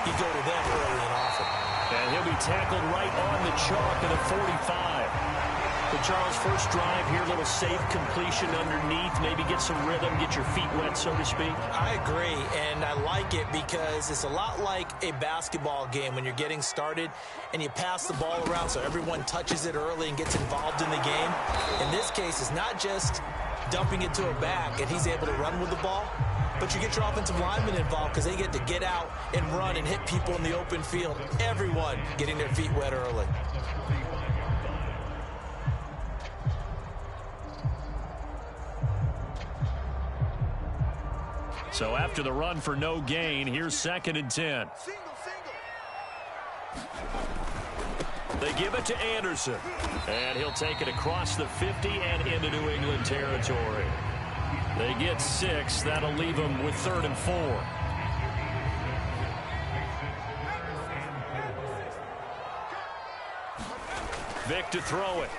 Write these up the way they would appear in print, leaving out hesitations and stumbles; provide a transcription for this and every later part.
you go to them early and often. And he'll be tackled right on the chalk at the 45. So Charles, first drive here, little safe completion underneath, maybe get some rhythm, get your feet wet, so to speak. I agree, and I like it because it's a lot like a basketball game when you're getting started and you pass the ball around so everyone touches it early and gets involved in the game. In this case, it's not just dumping it to a back and he's able to run with the ball, but you get your offensive linemen involved because they get to get out and run and hit people in the open field. Everyone getting their feet wet early. So after the run for no gain, here's 2nd and 10. They give it to Anderson. And he'll take it across the 50 and into New England territory. They get 6. That'll leave them with 3rd and 4. Vic to throw it.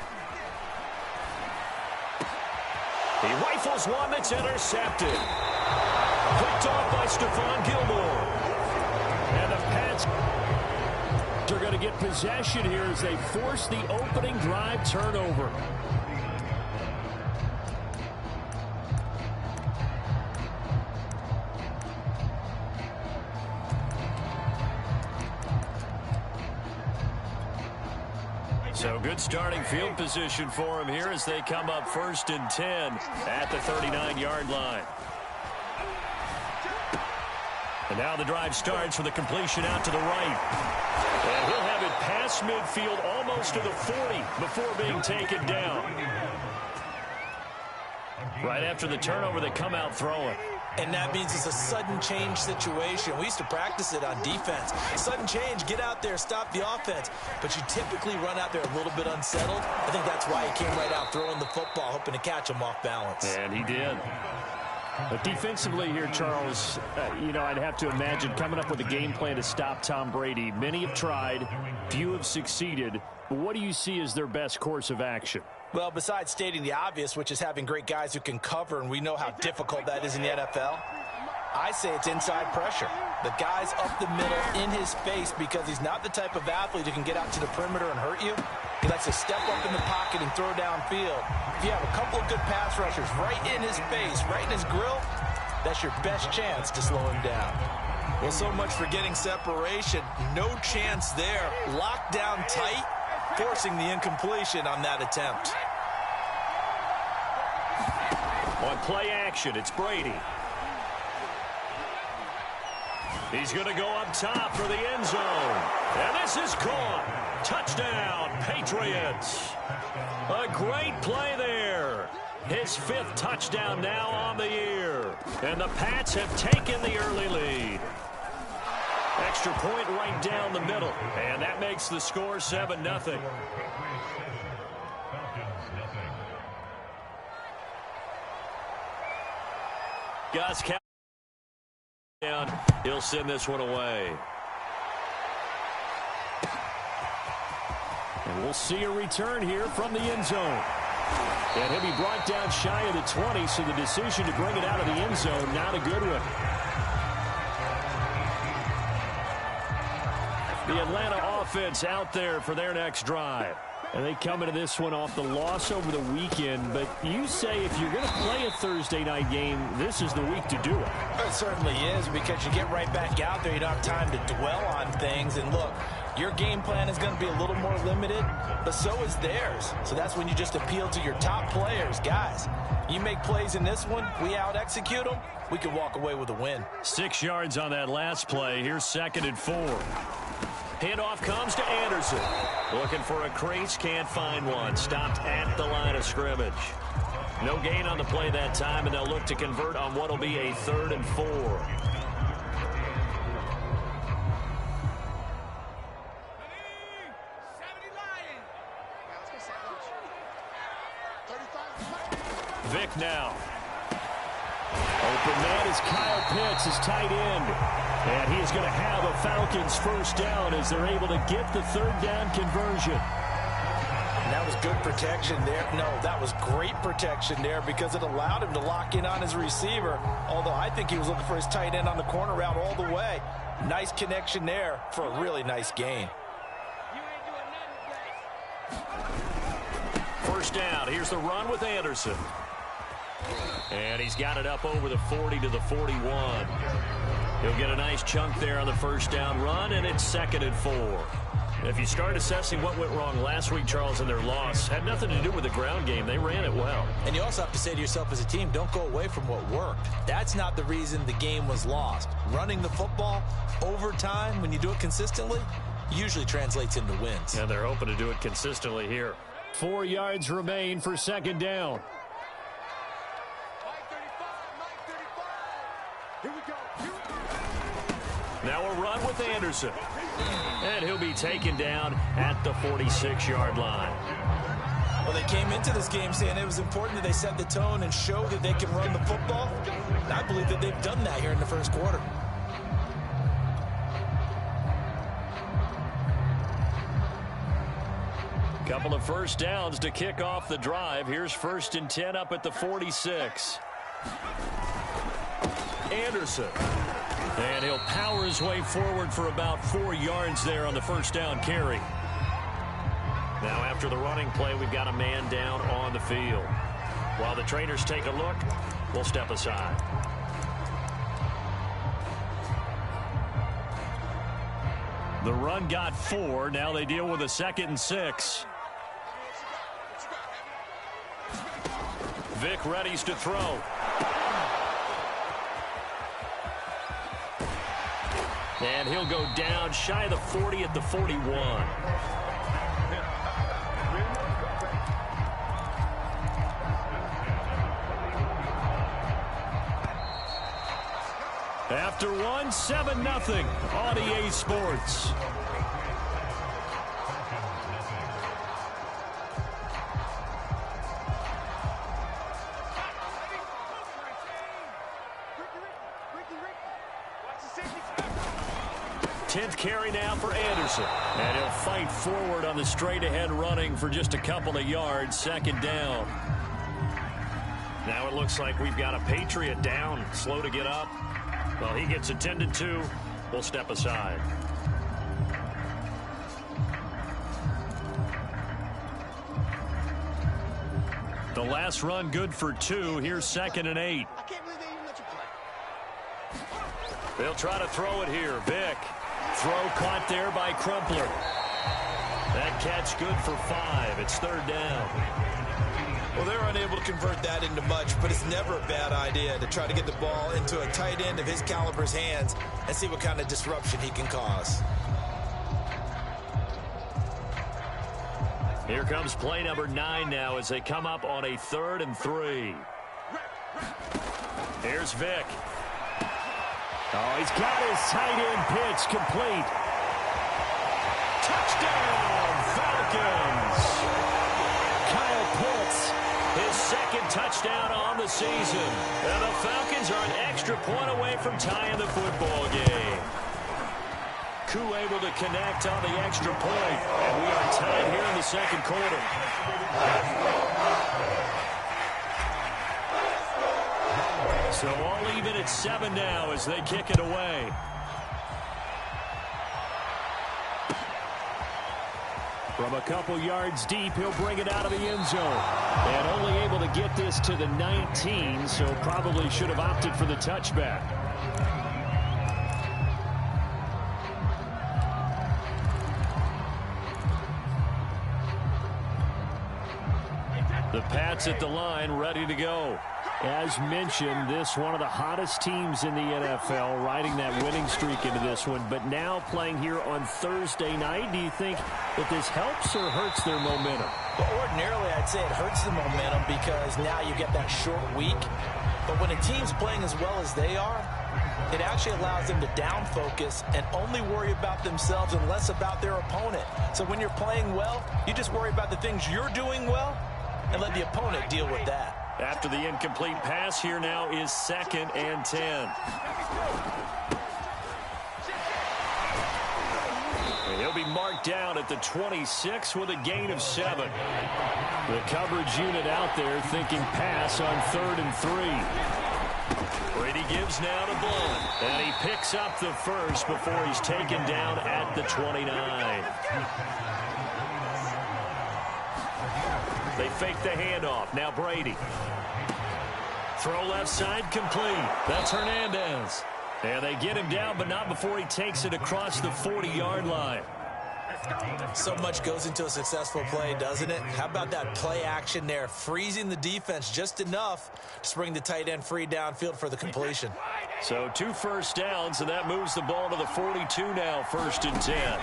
He rifles one that's intercepted. Picked off by Stephon Gilmore. And the Pats are going to get possession here as they force the opening drive turnover. So good starting field position for him here as they come up 1st and 10 at the 39-yard line. And now the drive starts with a completion out to the right. And he'll have it past midfield almost to the 40 before being taken down. Right after the turnover, they come out throwing. And that means it's a sudden change situation. We used to practice it on defense. Sudden change, get out there, stop the offense. But you typically run out there a little bit unsettled. I think that's why he came right out throwing the football, hoping to catch him off balance. And he did. But defensively here, Charles, I'd have to imagine coming up with a game plan to stop Tom Brady. Many have tried, few have succeeded. But what do you see as their best course of action? Well, besides stating the obvious, which is having great guys who can cover, and we know how difficult that is in the NFL, I say it's inside pressure. The guy's up the middle in his face because he's not the type of athlete who can get out to the perimeter and hurt you. He likes to step up in the pocket and throw downfield. If you have a couple of good pass rushers right in his face, right in his grill, that's your best chance to slow him down. Well, so much for getting separation. No chance there. Locked down tight, forcing the incompletion on that attempt. On play action, it's Brady. He's going to go up top for the end zone. And this is caught. Touchdown, Patriots. A great play there. His 5th touchdown now on the year. And the Pats have taken the early lead. Extra point right down the middle. And that makes the score 7-0. Gus down. He'll send this one away. And we'll see a return here from the end zone. And he'll be brought down shy of the 20, so the decision to bring it out of the end zone, not a good one. The Atlanta offense out there for their next drive. And they come into this one off the loss over the weekend. But you say if you're going to play a Thursday night game, this is the week to do it. It certainly is, because you get right back out there. You don't have time to dwell on things. And look, your game plan is going to be a little more limited, but so is theirs. So that's when you just appeal to your top players. Guys, you make plays in this one, we out-execute them, we can walk away with a win. 6 yards on that last play. Here's 2nd and 4. Handoff comes to Anderson. Looking for a crease, can't find one. Stopped at the line of scrimmage. No gain on the play that time, and they'll look to convert on what will be a 3rd and 4. Vic now. Open man is Kyle Pitts, his tight end. And he is going to have a Falcons first down as they're able to get the 3rd down conversion. And that was good protection there. No, that was great protection there because it allowed him to lock in on his receiver. Although I think he was looking for his tight end on the corner route all the way. Nice connection there for a really nice gain. First down. Here's the run with Anderson. And he's got it up over the 40 to the 41. He'll get a nice chunk there on the first down run, and it's 2nd and 4. If you start assessing what went wrong last week, Charles, in their loss, had nothing to do with the ground game. They ran it well. And you also have to say to yourself as a team, don't go away from what worked. That's not the reason the game was lost. Running the football over time, when you do it consistently, usually translates into wins. And they're hoping to do it consistently here. 4 yards remain for 2nd down. Now a run with Anderson. And he'll be taken down at the 46-yard line. Well, they came into this game saying it was important that they set the tone and show that they can run the football. And I believe that they've done that here in the first quarter. Couple of first downs to kick off the drive. Here's 1st and 10 up at the 46. Anderson. And he'll power his way forward for about 4 yards there on the first down carry. Now after the running play, we've got a man down on the field. While the trainers take a look, we'll step aside. The run got 4. Now they deal with a 2nd and 6. Vic readies to throw. And he'll go down shy of the 40 at the 41. After one, 7-0 on EA Sports. Carry now for Anderson. And he'll fight forward on the straight-ahead running for just a couple of yards. 2nd down. Now it looks like we've got a Patriot down, slow to get up. Well, he gets attended to. We'll step aside. The last run good for 2. Here's 2nd and 8. They'll try to throw it here. Vic. Throw caught there by Crumpler. That catch good for 5. It's 3rd down. Well, they're unable to convert that into much, but it's never a bad idea to try to get the ball into a tight end of his caliber's hands and see what kind of disruption he can cause. Here comes play number 9 now as they come up on a 3rd and 3. Here's Vic. Oh, he's got his tight end pitch complete. Touchdown, Falcons. Kyle Pitts, his 2nd touchdown on the season. And the Falcons are an extra point away from tying the football game. Koo able to connect on the extra point. And we are tied here in the 2nd quarter. So all even at 7 now as they kick it away. From a couple yards deep, he'll bring it out of the end zone. And only able to get this to the 19, so probably should have opted for the touchback. The Pats at the line, ready to go. As mentioned, this one of the hottest teams in the NFL, riding that winning streak into this one, but now playing here on Thursday night. Do you think that this helps or hurts their momentum? Well, ordinarily, I'd say it hurts the momentum because now you get that short week. But when a team's playing as well as they are, it actually allows them to down focus and only worry about themselves and less about their opponent. So when you're playing well, you just worry about the things you're doing well and let the opponent deal with that. After the incomplete pass, here now is 2nd and 10. And he'll be marked down at the 26 with a gain of 7. The coverage unit out there thinking pass on 3rd and 3. Brady gives now to Blunt. And he picks up the first before he's taken down at the 29. They fake the handoff. Now Brady. Throw left side complete. That's Hernandez. And they get him down, but not before he takes it across the 40-yard line. So much goes into a successful play, doesn't it? How about that play action there, freezing the defense just enough to bring the tight end free downfield for the completion. So 2 first downs, and that moves the ball to the 42 now, 1st and 10.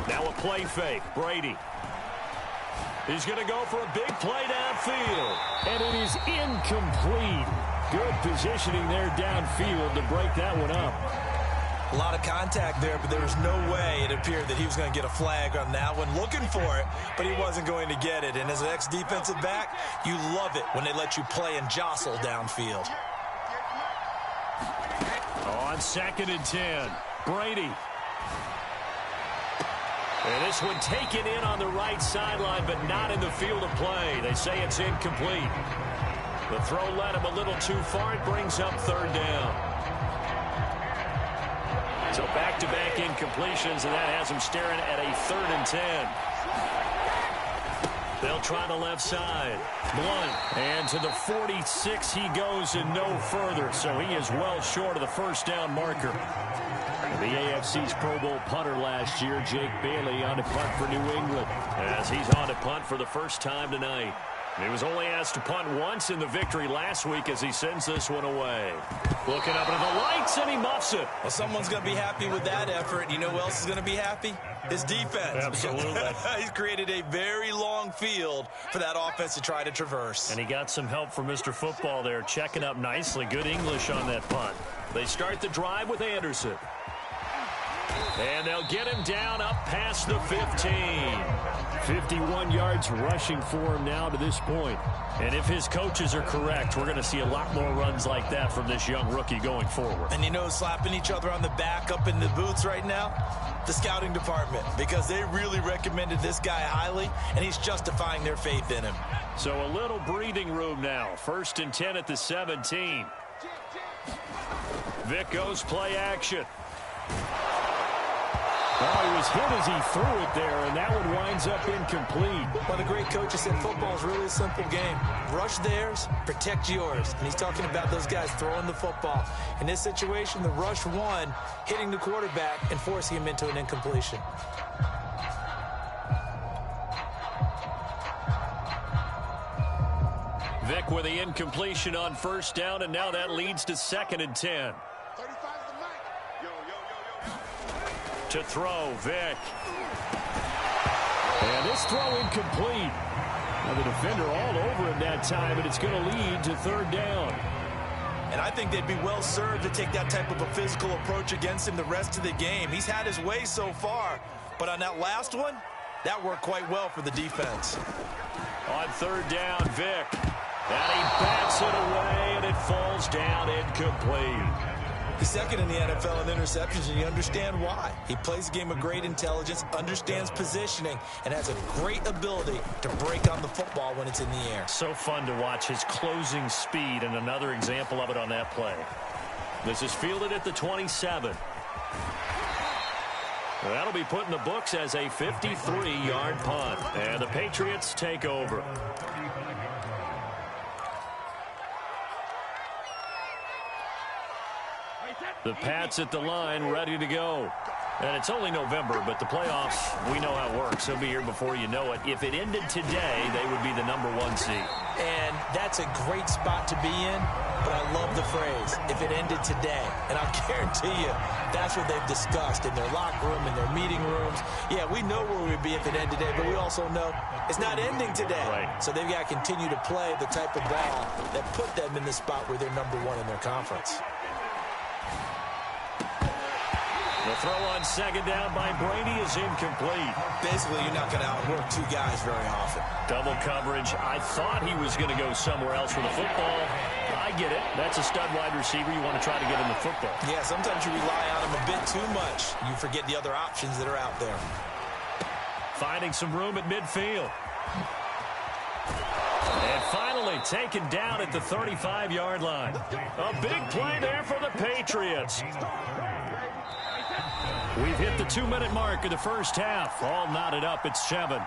Now a play fake. Brady. He's going to go for a big play downfield. And it is incomplete. Good positioning there downfield to break that one up. A lot of contact there, but there was no way it appeared that he was going to get a flag on that one. Looking for it, but he wasn't going to get it. And as an ex-defensive back, you love it when they let you play and jostle downfield. On 2nd and 10, Brady. And this one taken in on the right sideline, but not in the field of play. They say it's incomplete. The throw led him a little too far. It brings up 3rd down. So back-to-back incompletions, and that has him staring at a 3rd and 10. They'll try the left side. Blunt. And to the 46 he goes and no further. So he is well short of the 1st down marker. The AFC's Pro Bowl punter last year, Jake Bailey, on to punt for New England. As he's on to punt for the first time tonight. He was only asked to punt once in the victory last week as he sends this one away. Looking up into the lights, and he muffs it. Well, someone's going to be happy with that effort. You know who else is going to be happy? His defense. Absolutely. He's created a very long field for that offense to try to traverse. And he got some help from Mr. Football there, checking up nicely. Good English on that punt. They start the drive with Anderson. And they'll get him down up past the 15. 51 yards rushing for him now to this point. And if his coaches are correct, we're going to see a lot more runs like that from this young rookie going forward. And you know, slapping each other on the back up in the boots right now? The scouting department, because they really recommended this guy highly, and he's justifying their faith in him. So a little breathing room now. 1st and 10 at the 17. Vic goes play action. Oh, he was hit as he threw it there, and that one winds up incomplete. Well, the great coach said football is really a simple game. Rush theirs, protect yours. And he's talking about those guys throwing the football. In this situation, the rush won, hitting the quarterback and forcing him into an incompletion. Vic with the incompletion on 1st down, and now that leads to 2nd and 10. To throw, Vic. And this throw incomplete. Now the defender all over him that time, and it's going to lead to 3rd down. And I think they'd be well served to take that type of a physical approach against him the rest of the game. He's had his way so far, but on that last one, that worked quite well for the defense. On 3rd down, Vic. And he bats it away, and it falls down incomplete. He's 2nd in the NFL in interceptions, and you understand why. He plays a game of great intelligence, understands positioning, and has a great ability to break on the football when it's in the air. So fun to watch his closing speed, and another example of it on that play. This is fielded at the 27. That'll be put in the books as a 53-yard punt. And the Patriots take over. The Pats at the line, ready to go. And it's only November, but the playoffs, we know how it works. They'll be here before you know it. If it ended today, they would be the #1 seed. And that's a great spot to be in, but I love the phrase, if it ended today. And I'll guarantee you, that's what they've discussed in their locker room, in their meeting rooms. Yeah, we know where we'd be if it ended today, but we also know it's not ending today. Right. So they've got to continue to play the type of ball that put them in the spot where they're #1 in their conference. The throw on 2nd down by Brady is incomplete. Basically, you're not going to outwork 2 guys very often. Double coverage. I thought he was going to go somewhere else with the football. I get it. That's a stud wide receiver. You want to try to get him the football. Yeah, sometimes you rely on him a bit too much. You forget the other options that are out there. Finding some room at midfield. And finally taken down at the 35-yard line. A big play there for the Patriots. We've hit the 2-minute mark of the first half. All knotted up at 7.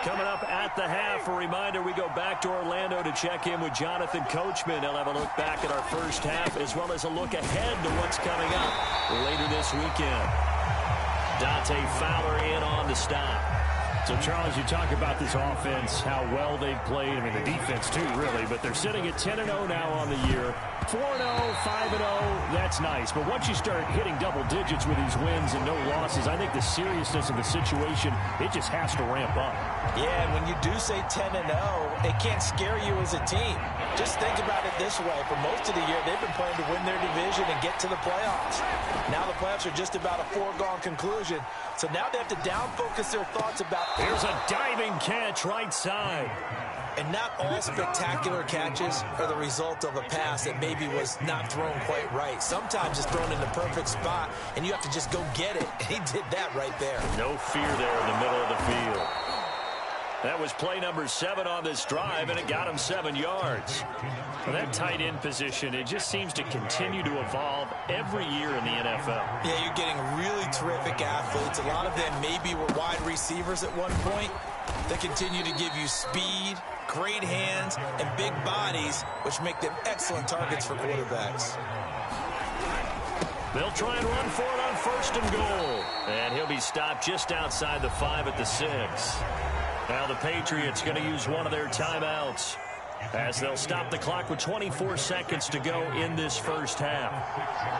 Coming up at the half, a reminder, we go back to Orlando to check in with Jonathan Coachman. He'll have a look back at our first half as well as a look ahead to what's coming up later this weekend. Dante Fowler in on the stop. So, Charles, you talk about this offense, how well they've played. I mean, the defense, too, really. But they're sitting at 10-0 now on the year. 4-0, 5-0, that's nice. But once you start hitting double digits with these wins and no losses, I think the seriousness of the situation, it just has to ramp up. Yeah, and when you do say 10-0, it can't scare you as a team. Just think about it this way. For most of the year, they've been playing to win their division and get to the playoffs. Now the playoffs are just about a foregone conclusion. So now they have to down-focus their thoughts about... Here's a diving catch right side. And not all spectacular catches are the result of a pass that maybe was not thrown quite right. Sometimes it's thrown in the perfect spot, and you have to just go get it. And he did that right there. No fear there in the middle of the field. That was play number 7 on this drive, and it got him 7 yards. Well, that tight end position, it just seems to continue to evolve every year in the NFL. Yeah, you're getting really terrific athletes. A lot of them maybe were wide receivers at one point. They continue to give you speed, great hands, and big bodies, which make them excellent targets for quarterbacks. They'll try and run for it on 1st and goal. And he'll be stopped just outside the 5 at the 6. Now the Patriots going to use one of their timeouts as they'll stop the clock with 24 seconds to go in this first half.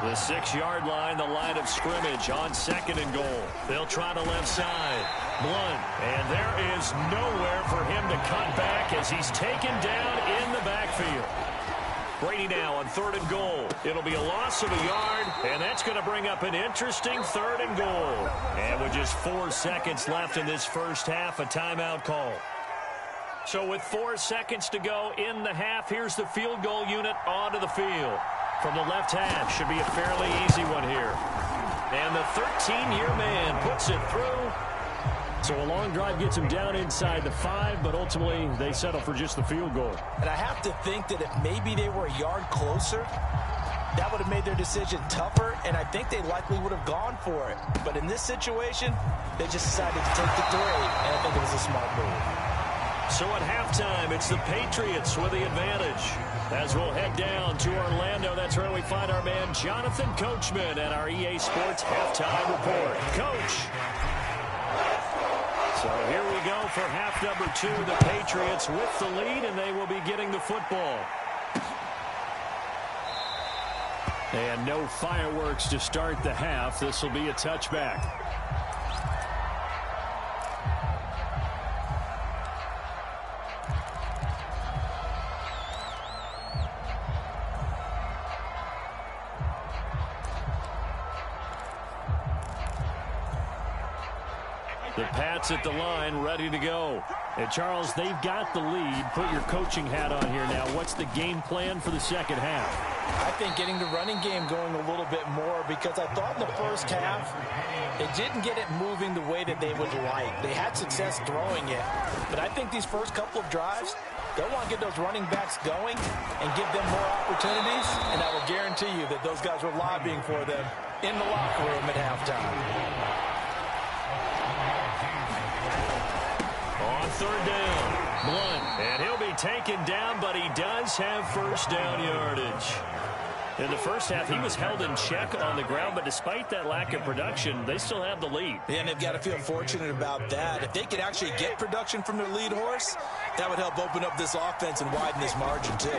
The 6-yard line, the line of scrimmage on 2nd and goal. They'll try the left side. Blunt, and there is nowhere for him to cut back as he's taken down in the backfield. Brady now on 3rd and goal. It'll be a loss of a yard, and that's going to bring up an interesting 3rd and goal. And with just 4 seconds left in this first half, a timeout call. So with 4 seconds to go in the half, here's the field goal unit onto the field. From the left hash, should be a fairly easy one here. And the 13-year man puts it through. So a long drive gets him down inside the 5, but ultimately they settle for just the field goal. And I have to think that if maybe they were a yard closer, that would have made their decision tougher, and I think they likely would have gone for it. But in this situation, they just decided to take the 3, and I think it was a smart move. So at halftime, it's the Patriots with the advantage. As we'll head down to Orlando, that's where we find our man Jonathan Coachman at our EA Sports Halftime Report. Coach. So here we go for half number 2. The Patriots with the lead, and they will be getting the football. And no fireworks to start the half. This will be a touchback. The Pats at the line, ready to go. And Charles, they've got the lead. Put your coaching hat on here now. What's the game plan for the second half? I think getting the running game going a little bit more, because I thought in the first half they didn't get it moving the way that they would like. They had success throwing it, but I think these first couple of drives, they'll want to get those running backs going and give them more opportunities, and I will guarantee you that those guys were lobbying for them in the locker room at halftime. On 3rd down, Blunt, and he'll be taken down, but he does have 1st down yardage. In the first half, he was held in check on the ground, but despite that lack of production, they still have the lead. Yeah, and they've got to feel fortunate about that. If they could actually get production from their lead horse, that would help open up this offense and widen this margin, too.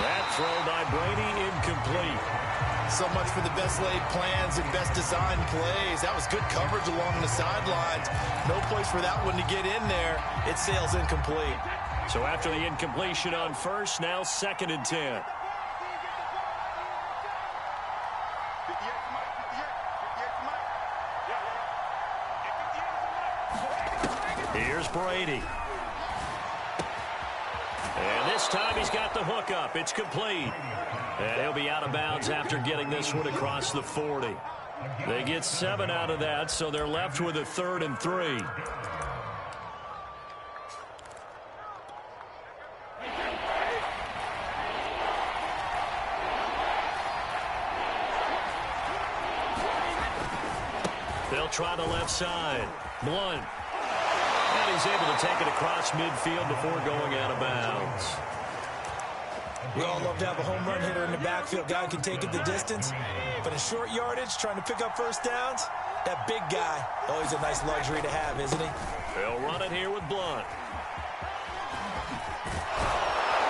That throw by Brady incomplete. So much for the best laid plans and best designed plays. That was good coverage along the sidelines. No place for that one to get in there. It sails incomplete. So after the incompletion on 1st, now 2nd and 10. Here's Brady. And this time he's got the hook up. It's complete. And he'll be out of bounds after getting this one across the 40. They get 7 out of that, so they're left with a 3rd and 3. They'll try the left side. Blunt. And he's able to take it across midfield before going out of bounds. We all love to have a home run hitter in the backfield. Guy can take it the distance. But in short yardage, trying to pick up first downs, that big guy, always a nice luxury to have, isn't he? They'll run it here with Blunt.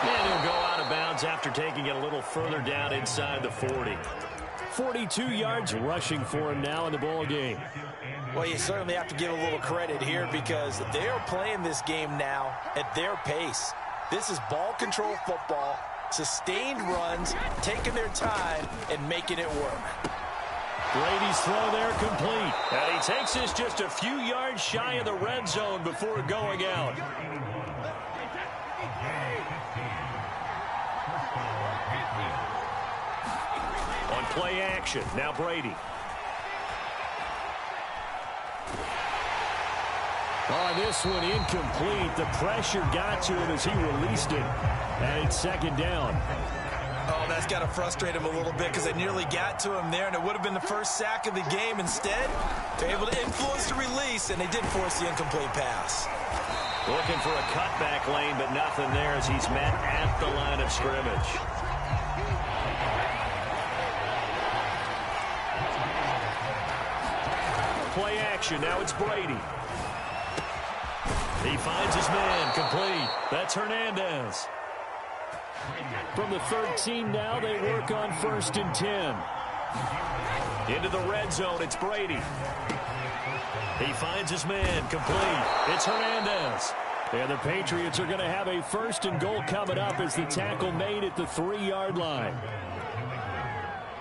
And he'll go out of bounds after taking it a little further down inside the 40. 42 yards rushing for him now in the ball game. Well, you certainly have to give a little credit here because they are playing this game now at their pace. This is ball control football, sustained runs, taking their time and making it work. Brady's throw there complete. And he takes this just a few yards shy of the red zone before going out. On play action, now Brady. Oh, this one incomplete. The pressure got to him as he released it. And it's 2nd down. Oh, that's got to frustrate him a little bit because they nearly got to him there, and it would have been the first sack of the game. Instead, they're able to influence the release, and they did force the incomplete pass. Looking for a cutback lane, but nothing there as he's met at the line of scrimmage. Play action, now it's Brady. He finds his man, complete. That's Hernandez. From the 13 now, they work on 1st and 10. Into the red zone, it's Brady. He finds his man, complete. It's Hernandez. And the Patriots are going to have a 1st and goal coming up as the tackle made at the 3-yard line.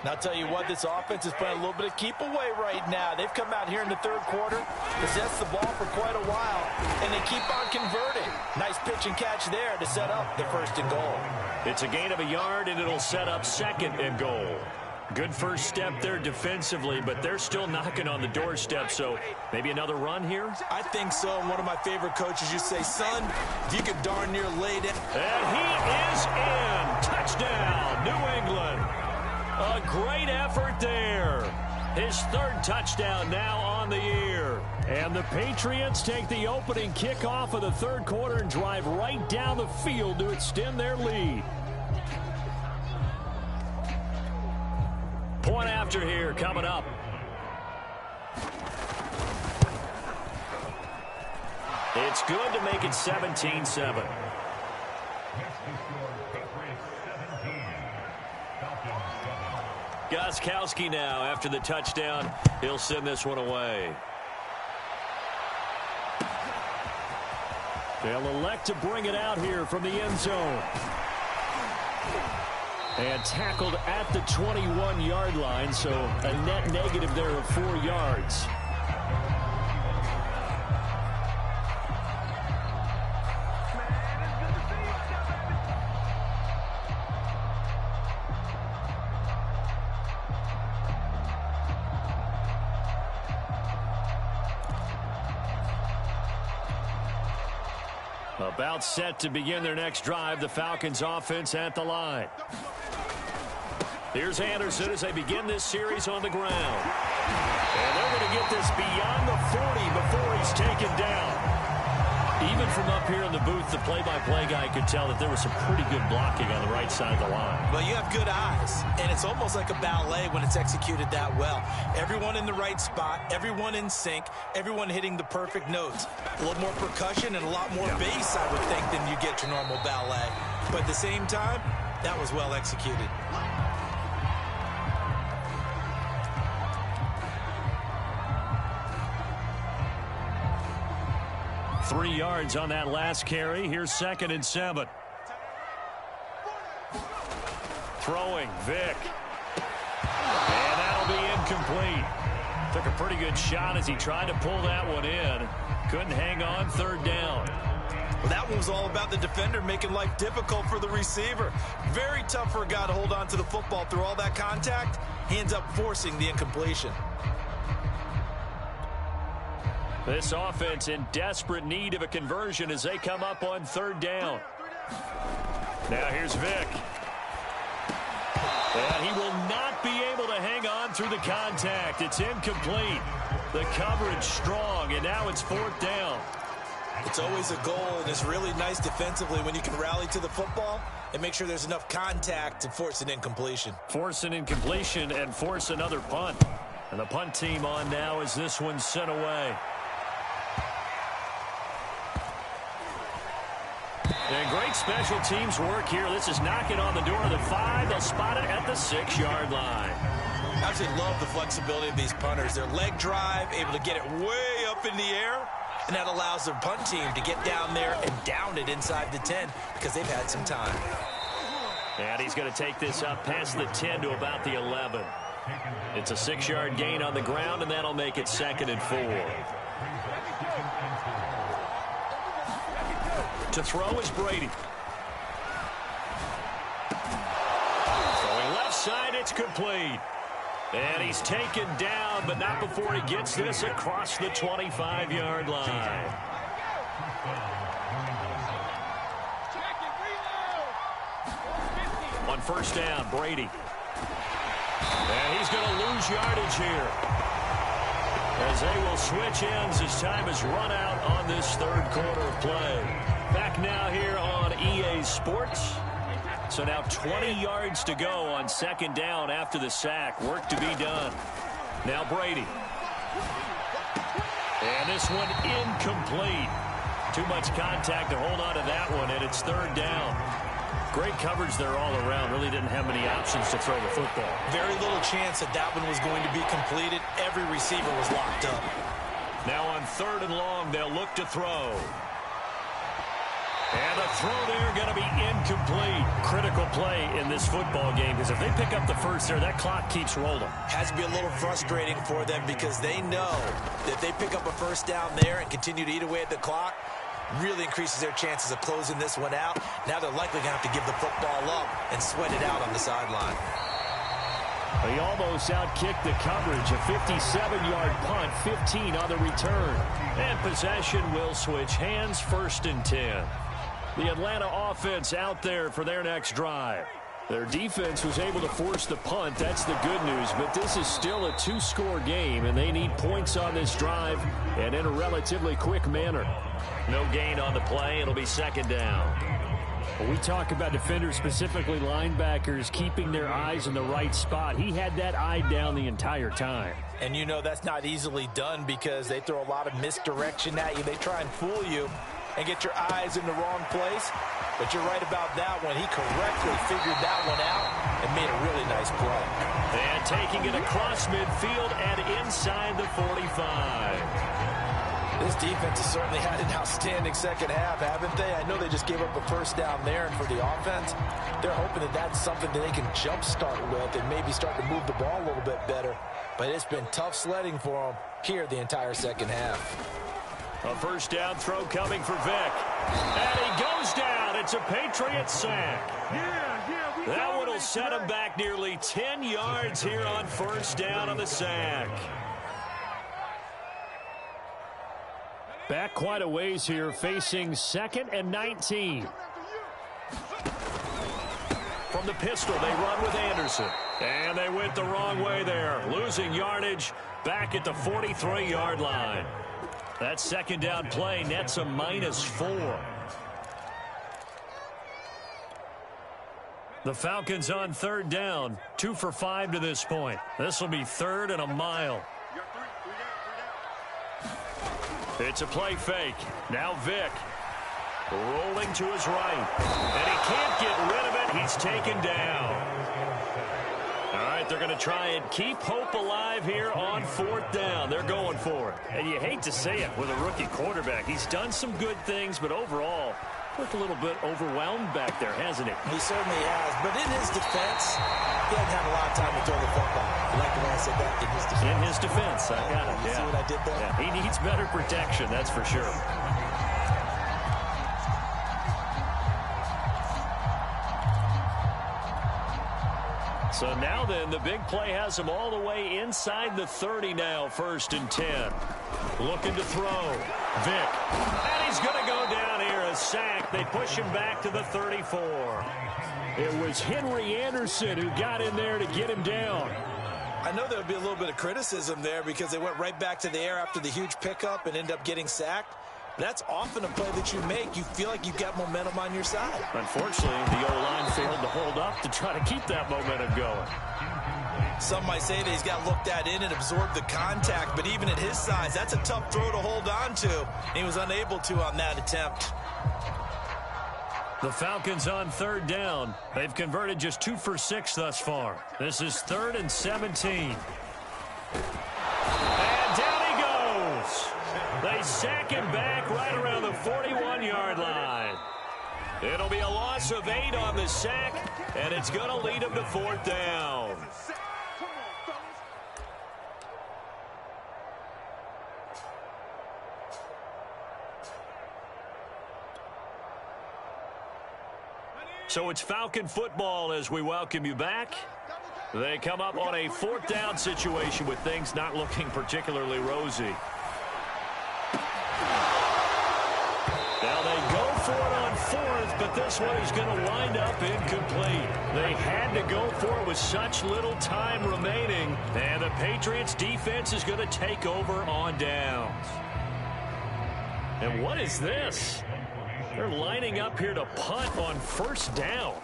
And I'll tell you what, this offense is playing a little bit of keep away right now. They've come out here in the 3rd quarter, possessed the ball for quite a while, and they keep on converting. Nice pitch and catch there to set up the 1st and goal. It's a gain of a yard, and it'll set up 2nd and goal. Good first step there defensively, but they're still knocking on the doorstep, so maybe another run here? I think so. And one of my favorite coaches, you say, son, if you could darn near lay down. And he is in. Touchdown, New England. A great effort there. His 3rd touchdown now on the year. And the Patriots take the opening kickoff of the 3rd quarter and drive right down the field to extend their lead. Point after here coming up. It's good to make it 17-7. Gostkowski now after the touchdown. He'll send this one away. They'll elect to bring it out here from the end zone. And tackled at the 21-yard line, so a net negative there of 4 yards. About set to begin their next drive, the Falcons offense at the line. Here's Anderson as they begin this series on the ground. And they're going to get this beyond the 40 before he's taken down. Even from up here in the booth, the play-by-play guy could tell that there was some pretty good blocking on the right side of the line. Well, you have good eyes, and it's almost like a ballet when it's executed that well. Everyone in the right spot, everyone in sync, everyone hitting the perfect notes. A little more percussion and a lot more bass, I would think, than you get to normal ballet. But at the same time, that was well executed. 3 yards on that last carry. Here's 2nd and 7. Throwing, Vick. And that'll be incomplete. Took a pretty good shot as he tried to pull that one in. Couldn't hang on, 3rd down. Well, that one was all about the defender making life difficult for the receiver. Very tough for a guy to hold on to the football through all that contact. He ends up forcing the incompletion. This offense in desperate need of a conversion as they come up on third down. Now here's Vick. And he will not be able to hang on through the contact. It's incomplete. The coverage strong, and now it's fourth down. It's always a goal, and it's really nice defensively when you can rally to the football and make sure there's enough contact to force an incompletion. Force an incompletion and force another punt. And the punt team on now as this one's sent away. And great special teams work here. This is knocking on the door of the 5. They'll spot it at the 6-yard line. I absolutely love the flexibility of these punters. Their leg drive, able to get it way up in the air, and that allows their punt team to get down there and down it inside the 10 because they've had some time. And he's going to take this up past the 10 to about the 11. It's a 6-yard gain on the ground, and that'll make it 2nd and 4. To throw is Brady. Throwing left side, it's complete. And he's taken down, but not before he gets this across the 25-yard line. On first down, Brady. And he's going to lose yardage here, as they will switch ends as time is run out on this third quarter of play. Back now here on EA Sports. So now 20 yards to go on second down after the sack. Work to be done. Now Brady. And this one incomplete. Too much contact to hold on to that one, and it's third down. Great coverage there all around. Really didn't have many options to throw the football. Very little chance that that one was going to be completed. Every receiver was locked up. Now on third and long, they'll look to throw. And the throw there going to be incomplete. Critical play in this football game, because if they pick up the first there, that clock keeps rolling. Has to be a little frustrating for them because they know that if they pick up a first down there and continue to eat away at the clock, really increases their chances of closing this one out. Now they're likely going to have to give the football up and sweat it out on the sideline. He almost outkicked the coverage. A 57-yard punt, 15 on the return. And possession will switch hands, 1st and 10. The Atlanta offense out there for their next drive. Their defense was able to force the punt. That's the good news. But this is still a 2-score game, and they need points on this drive and in a relatively quick manner. No gain on the play. It'll be 2nd down. When we talk about defenders, specifically linebackers, keeping their eyes in the right spot, he had that eye down the entire time. And you know that's not easily done because they throw a lot of misdirection at you. They try and fool you and get your eyes in the wrong place. But you're right about that one. He correctly figured that one out and made a really nice play. And taking it across midfield and inside the 45. This defense has certainly had an outstanding second half, haven't they? I know they just gave up a first down there, and for the offense, they're hoping that that's something that they can jumpstart with and maybe start to move the ball a little bit better. But it's been tough sledding for them here the entire second half. A first down throw coming for Vick. And he goes down. It's a Patriot sack. That one will set him back nearly 10 yards here on first down on the sack. Back quite a ways here, facing 2nd and 19. From the pistol, they run with Anderson. And they went the wrong way there, losing yardage back at the 43-yard line. That second down play nets a -4. The Falcons on third down, 2 for 5 to this point. This will be 3rd and a mile. It's a play fake. Now Vick rolling to his right. And he can't get rid of it. He's taken down. All right, they're going to try and keep hope alive here on 4th down. They're going for it. And you hate to say it with a rookie quarterback. He's done some good things, but overall, looked a little bit overwhelmed back there, hasn't he? He certainly has. But in his defense, he hasn't had a lot of time to throw the football. You like the way I said that? In his defense. In his defense, I got it. You see what I did there? Yeah, he needs better protection, that's for sure. So now then, the big play has him all the way inside the 30 now, 1st and 10. Looking to throw. Vick. And he's going to go down here, a sack. They push him back to the 34. It was Henry Anderson who got in there to get him down. I know there would be a little bit of criticism there because they went right back to the air after the huge pickup and end up getting sacked. That's often a play that you make. You feel like you've got momentum on your side. Unfortunately, the O-line failed to hold up to try to keep that momentum going. Some might say that he's got looked at in and absorbed the contact, but even at his size, that's a tough throw to hold on to. He was unable to on that attempt. The Falcons on 3rd down. They've converted just 2 for 6 thus far. This is 3rd and 17. And down he goes. They sack him back right around the 41-yard line. It'll be a loss of 8 on the sack, and it's going to lead him to 4th down. So it's Falcon football as we welcome you back. They come up on a 4th down situation with things not looking particularly rosy. Now they go for it on 4th, but this one is going to wind up incomplete. They had to go for it with such little time remaining, and the Patriots defense is going to take over on downs. And what is this? They're lining up here to punt on 1st down.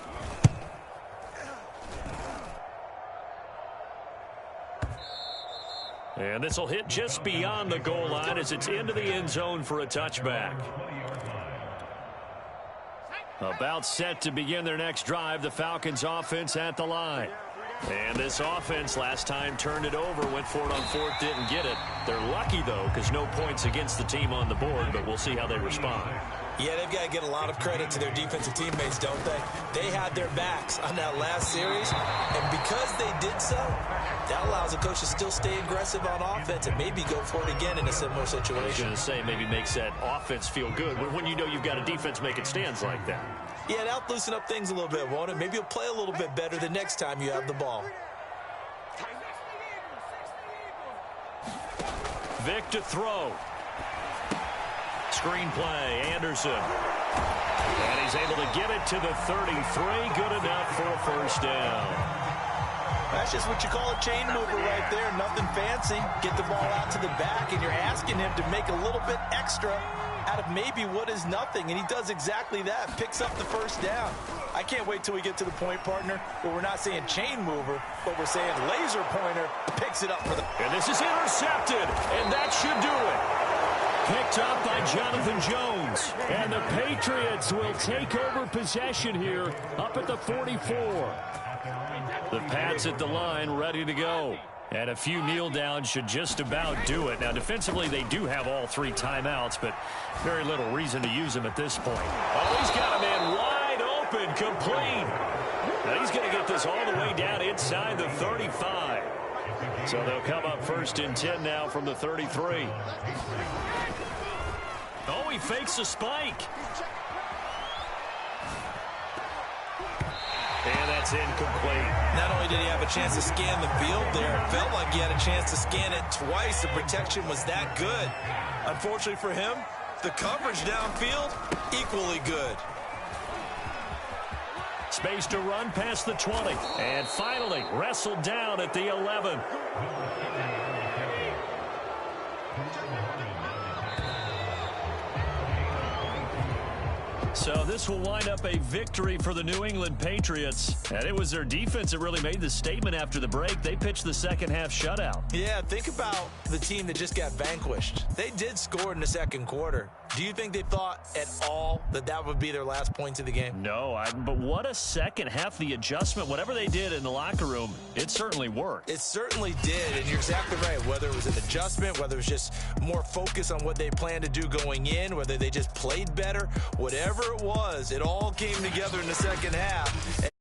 And this will hit just beyond the goal line as it's into the end zone for a touchback. About set to begin their next drive, the Falcons offense at the line. And this offense last time turned it over, went for it on 4th, didn't get it. They're lucky, though, because no points against the team on the board, but we'll see how they respond. Yeah, they've got to get a lot of credit to their defensive teammates, don't they? They had their backs on that last series, and because they did so, that allows the coach to still stay aggressive on offense and maybe go for it again in a similar situation. I was going to say, maybe makes that offense feel good when you know you've got a defense making stands like that. Yeah, that'll loosen up things a little bit, won't it? Maybe you'll play a little bit better the next time you have the ball. Vick to throw. Screen play, Anderson. And he's able to get it to the 33. Good enough for a 1st down. That's just what you call a chain mover right there. Nothing fancy. Get the ball out to the back, and you're asking him to make a little bit extra out of maybe what is nothing, and he does exactly that. Picks up the 1st down. I can't wait till we get to the point, partner, where we're not saying chain mover, but we're saying laser pointer picks it up for the... And this is intercepted, and that should do it. Picked up by Jonathan Jones. And the Patriots will take over possession here up at the 44. The Pats at the line ready to go. And a few kneel downs should just about do it. Now, defensively, they do have all 3 timeouts, but very little reason to use them at this point. Oh, he's got a man wide open, complete. Now, he's going to get this all the way down inside the 35. So they'll come up 1st and 10 now from the 33. Oh, he fakes a spike. And that's incomplete. Not only did he have a chance to scan the field there, it felt like he had a chance to scan it twice. The protection was that good. Unfortunately for him, the coverage downfield, equally good. Space to run past the 20. And finally, wrestled down at the 11. So this will wind up a victory for the New England Patriots. And it was their defense that really made the statement after the break. They pitched the second half shutout. Yeah, think about the team that just got vanquished. They did score in the second quarter. Do you think they thought at all that that would be their last points of the game? No, but what a second half. The adjustment, whatever they did in the locker room, it certainly worked. It certainly did, and you're exactly right. Whether it was an adjustment, whether it was just more focus on what they planned to do going in, whether they just played better, whatever it was, it all came together in the second half.